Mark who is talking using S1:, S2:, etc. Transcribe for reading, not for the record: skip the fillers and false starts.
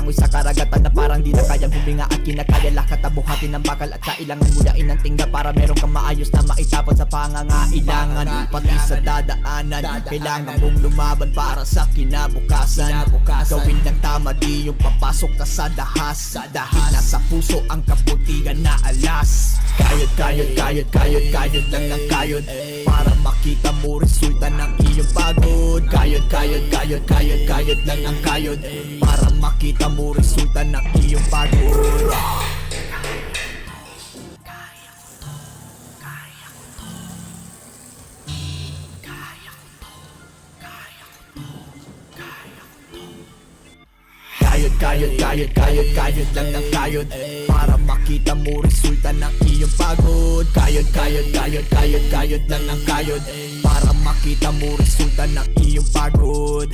S1: Lumalangoy sa karagatan na parang di na kayang huminga at kinakaya lahat na buhatin ng bakal at kailangan mulain ng tingga para meron kang maayos na maitapon sa pangangailangan. Pati sa dadaanan, kailangan mong lumaban para sa kinabukasan. Gawin lang tama, di yung papasok ka sa dahas, dahil nasa puso ang kaputihan na alas. Kayod lang ang kayod para makita mo resulta ng iyong pagod. Kayod lang ang kayod para makita mo resulta ng iyong pagod. Kayod lang ng kayod para makita mo resulta ng iyong pagod. Kayod lang ng kayod para makita mo resulta ng iyong pagod.